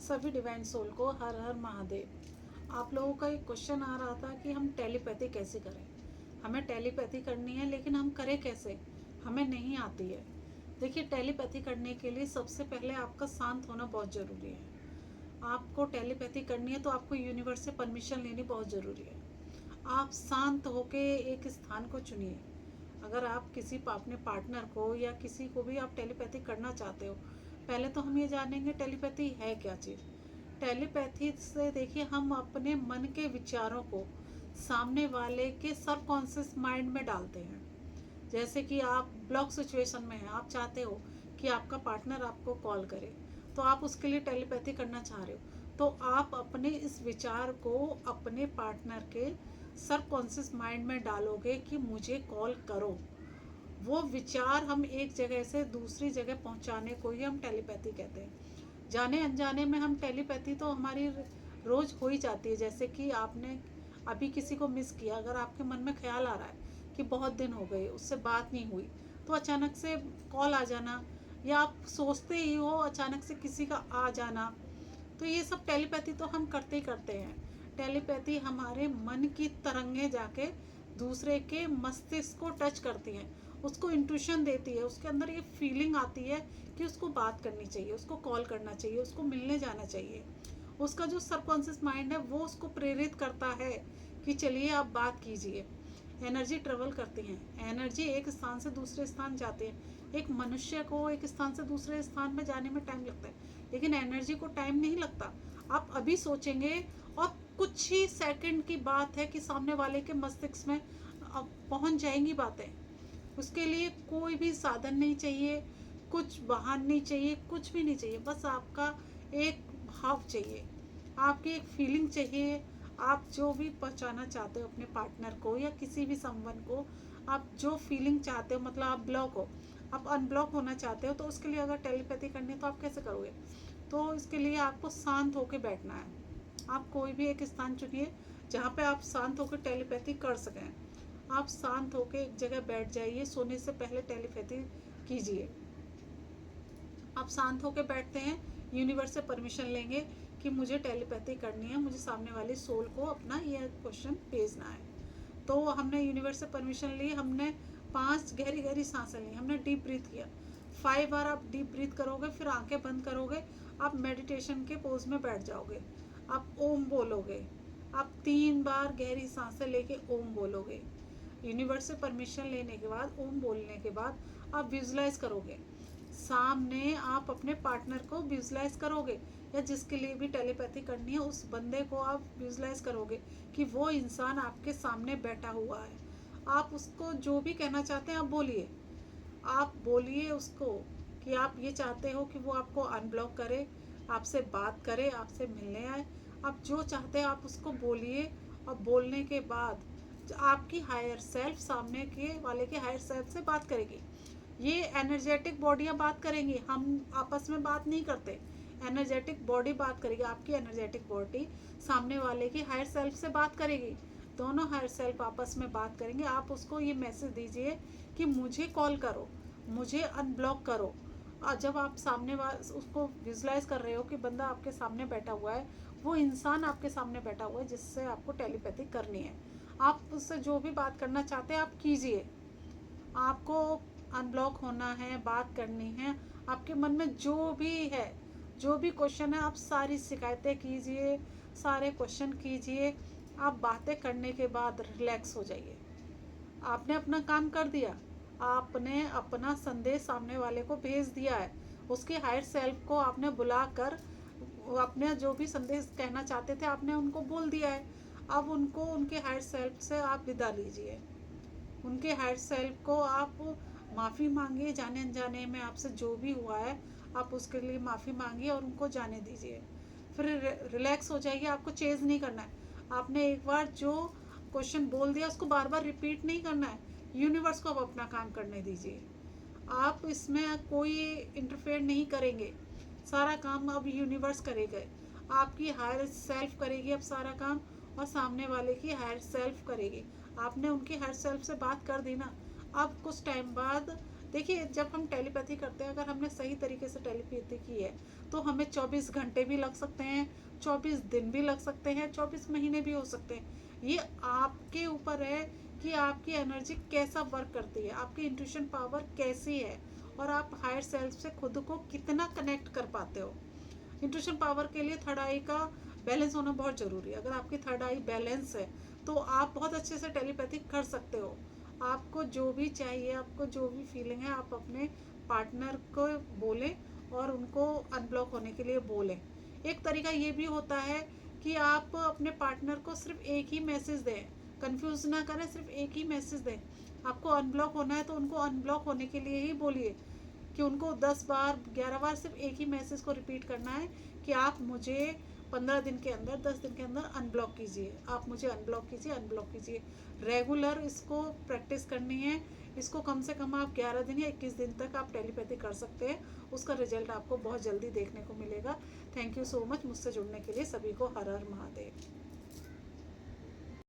सभी divine soul को हर हर महादेव। आप लोगों का एक क्वेश्चन आ रहा था कि हम टेलीपैथी कैसे करें। हमें टेलीपैथी करनी है लेकिन हम करें कैसे, हमें नहीं आती है। देखिए, टेलीपैथी करने के लिए सबसे पहले आपका शांत होना बहुत ज़रूरी है। आपको टेलीपैथी करनी है तो आपको यूनिवर्स से परमिशन लेनी बहुत ज़रूरी है। आप शांत होके एक स्थान को चुनिए। अगर आप किसी अपने पार्टनर को या किसी को भी आप टेलीपैथी करना चाहते हो, पहले तो हम ये जानेंगे टेलीपैथी है क्या चीज़। टेलीपैथी से देखिए, हम अपने मन के विचारों को सामने वाले के सबकॉन्शियस माइंड में डालते हैं। जैसे कि आप ब्लॉक सिचुएशन में हैं, आप चाहते हो कि आपका पार्टनर आपको कॉल करे, तो आप उसके लिए टेलीपैथी करना चाह रहे हो, तो आप अपने इस विचार को अपने पार्टनर के सबकॉन्शियस माइंड में डालोगे कि मुझे कॉल करो। वो विचार हम एक जगह से दूसरी जगह पहुंचाने को ही हम टेलीपैथी कहते हैं। जाने अनजाने में हम टेलीपैथी तो हमारी रोज़ हो ही जाती है। जैसे कि आपने अभी किसी को मिस किया, अगर आपके मन में ख्याल आ रहा है कि बहुत दिन हो गए उससे बात नहीं हुई, तो अचानक से कॉल आ जाना, या आप सोचते ही हो अचानक से किसी का आ जाना, तो ये सब टेलीपैथी तो हम करते ही करते हैं। टेलीपैथी हमारे मन की तरंगें जाके दूसरे के मस्तिष्क को टच करती हैं, उसको इंट्यूशन देती है, उसके अंदर ये फीलिंग आती है कि उसको बात करनी चाहिए, उसको कॉल करना चाहिए, उसको मिलने जाना चाहिए। उसका जो सबकॉन्शियस माइंड है वो उसको प्रेरित करता है कि चलिए आप बात कीजिए। एनर्जी ट्रेवल करती हैं, एनर्जी एक स्थान से दूसरे स्थान जाते हैं। एक मनुष्य को एक स्थान से दूसरे स्थान में जाने में टाइम लगता है, लेकिन एनर्जी को टाइम नहीं लगता। आप अभी सोचेंगे और कुछ ही सेकंड की बात है कि सामने वाले के मस्तिष्क में पहुंच जाएंगी बातें। उसके लिए कोई भी साधन नहीं चाहिए, कुछ वाहन नहीं चाहिए, कुछ भी नहीं चाहिए। बस आपका एक भाव चाहिए, आपकी एक फीलिंग चाहिए। आप जो भी पहुंचाना चाहते हो अपने पार्टनर को या किसी भी संबंध को, आप जो फीलिंग चाहते हो, मतलब आप ब्लॉक हो, आप अनब्लॉक होना चाहते हो, तो उसके लिए अगर टेलीपैथी करनी है तो आप कैसे करोगे। तो इसके लिए आपको शांत होकर बैठना है। आप कोई भी एक स्थान चुनिए जहाँ पे आप शांत होकर टेलीपैथी कर सकें। आप शांत होकर एक जगह बैठ जाइए, सोने से पहले टेलीपैथी कीजिए। आप शांत होकर बैठते हैं, यूनिवर्स से परमिशन लेंगे कि मुझे टेलीपैथी करनी है, मुझे सामने वाले सोल को अपना यह क्वेश्चन भेजना है। तो हमने यूनिवर्स से परमिशन ली, हमने 5 गहरी गहरी सांसें ली, हमने डीप ब्रीथ किया। 5 बार आप डीप ब्रीथ करोगे, फिर आंखें बंद करोगे, आप मेडिटेशन के पोज में बैठ जाओगे। आप ओम बोलोगे, आप 3 बार गहरी सांसें लेके ओम बोलोगे। यूनिवर्स से परमिशन लेने के बाद, ओम बोलने के बाद आप विजुलाइज करोगे, सामने आप अपने पार्टनर को विजुलाइज करोगे, या जिसके लिए भी टेलीपैथी करनी है उस बंदे को आप विजुलाइज करोगे कि वो इंसान आपके सामने बैठा हुआ है। आप उसको जो भी कहना चाहते हैं आप बोलिए। आप बोलिए उसको कि आप ये चाहते हो कि वो आपको अनब्लॉक करे, आपसे बात करे, आपसे मिलने आए। आप जो चाहते हैं आप उसको बोलिए, और बोलने के बाद आपकी हायर सेल्फ सामने के वाले के हायर सेल्फ से बात करेगी। ये एनर्जेटिक बॉडियाँ बात करेंगी, हम आपस में बात नहीं करते। एनर्जेटिक बॉडी बात करेगी, आपकी एनर्जेटिक बॉडी सामने वाले की हायर सेल्फ से बात करेगी। दोनों हायर सेल्फ आपस में बात करेंगे। आप उसको ये मैसेज दीजिए कि मुझे कॉल करो, मुझे अनब्लॉक करो। और जब आप सामने उसको विजुलाइज कर रहे हो कि बंदा आपके सामने बैठा हुआ है, वो इंसान आपके सामने बैठा हुआ है जिससे आपको टेलीपैथी करनी है, आप उससे जो भी बात करना चाहते हैं आप कीजिए। आपको अनब्लॉक होना है, बात करनी है, आपके मन में जो भी है, जो भी क्वेश्चन है, आप सारी शिकायतें कीजिए, सारे क्वेश्चन कीजिए। आप बातें करने के बाद रिलैक्स हो जाइए। आपने अपना काम कर दिया, आपने अपना संदेश सामने वाले को भेज दिया है, उसके हायर सेल्फ को आपने बुलाकर अपने जो भी संदेश कहना चाहते थे आपने उनको बोल दिया है। अब उनको उनके हायर सेल्फ से आप विदा लीजिए। उनके हायर सेल्फ को आप माफ़ी मांगिए, जाने अनजाने में आपसे जो भी हुआ है आप उसके लिए माफ़ी मांगिए और उनको जाने दीजिए। फिर रिलैक्स हो जाइए। आपको चेंज नहीं करना है। आपने एक बार जो क्वेश्चन बोल दिया उसको बार बार रिपीट नहीं करना है। यूनिवर्स को अब अपना काम करने दीजिए। आप इसमें कोई इंटरफेयर नहीं करेंगे, सारा काम अब यूनिवर्स करेगा। आपकी हायर सेल्फ करेगी अब सारा काम, और सामने वाले की हायर सेल्फ करेगी। आपने उनकी हायर सेल्फ से बात कर दी ना, अब कुछ टाइम बाद देखिए जब हम टेलीपैथी करते हैं, अगर हमने सही तरीके से टेलीपैथी की है तो हमें 24 घंटे भी लग सकते हैं, 24 दिन भी लग सकते हैं, 24 महीने भी हो सकते हैं। ये आपके ऊपर है कि आपकी एनर्जी कैसा वर्क करती है, आपकी इंट्यूशन पावर कैसी है, और आप हायर सेल्फ से खुद को कितना कनेक्ट कर पाते हो। इंट्यूशन पावर के लिए थर्ड आई का बैलेंस होना बहुत ज़रूरी है। अगर आपकी थर्ड आई बैलेंस है तो आप बहुत अच्छे से टेलीपैथी कर सकते हो। आपको जो भी चाहिए, आपको जो भी फीलिंग है, आप अपने पार्टनर को बोलें और उनको अनब्लॉक होने के लिए बोलें। एक तरीका ये भी होता है कि आप अपने पार्टनर को सिर्फ एक ही मैसेज दें, कंफ्यूज ना करें, सिर्फ एक ही मैसेज दें। आपको अनब्लॉक होना है तो उनको अनब्लॉक होने के लिए ही बोलिए, कि उनको 10 बार 11 बार सिर्फ एक ही मैसेज को रिपीट करना है कि आप मुझे 15 दिन के अंदर, 10 दिन के अंदर अनब्लॉक कीजिए, आप मुझे अनब्लॉक कीजिए, अनब्लॉक कीजिए। रेगुलर इसको प्रैक्टिस करनी है। इसको कम से कम आप 11 दिन या 21 दिन तक आप टेलीपैथी कर सकते हैं। उसका रिजल्ट आपको बहुत जल्दी देखने को मिलेगा। थैंक यू सो मच मुझसे जुड़ने के लिए। सभी को हर हर महादेव।